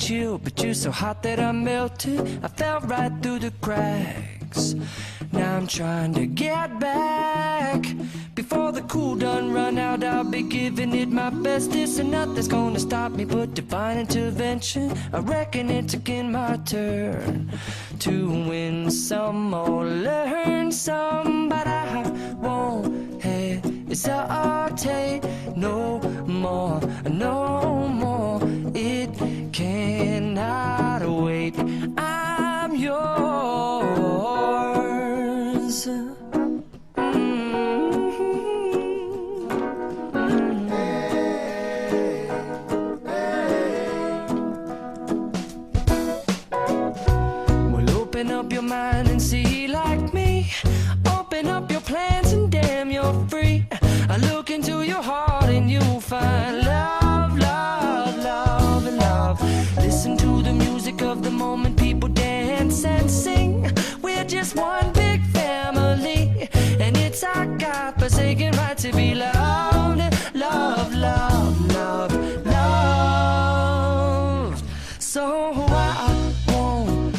chill, but you're so hot that I melted. I fell right through the cracks. Now I'm trying to get back. Before the cool done run out, I'll be giving it my best. This and nothing's gonna stop me but divine intervention. I reckon it's again my turn to win some or learn some, but I won't hesitate no more, no more. It cannot wait. I'm yours. Well, open up your mind and see like me. Open up your plans and damn, you're free. I look into your heart and you'll find love, love, love, and love. Listen to the music of the moment, people dance and sing. We're just one big family, and it's our God-forsaken right to be loved, love, love, love, loved. So I won't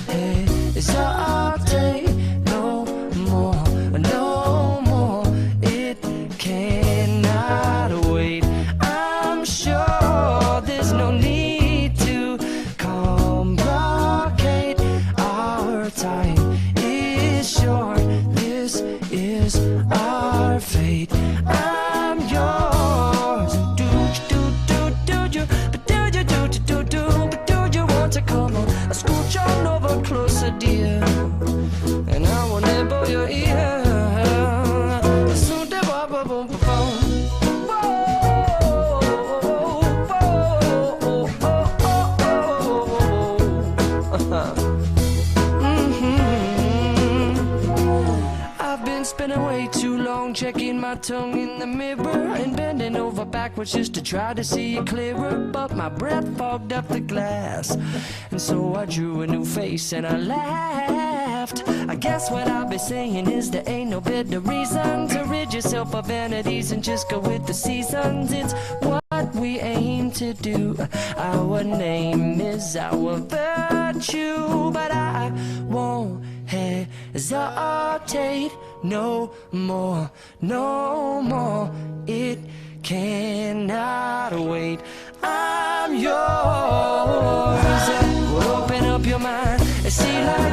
hesitate no more, no more. It cannot wait. I'm sure there's no need to complicate. Our time is short. This is our fate. I'm yours. Do you? But do you want to come on? Scooch on over closer, dear, and I will nibble your ear. I've been spending way too long checking my tongue in the mirror and bending over backwards just to try to see it clearer, but my breath fogged up the glass, and so I drew a new face and I laughed. I guess what I'll be saying is there ain't no better reason to rid yourself of vanities and just go with the seasons. It's what we aim to do. Our name is our virtue, but I won't hesitate no more, no more. It cannot wait. I'm yours. Well, open up your mind and see life.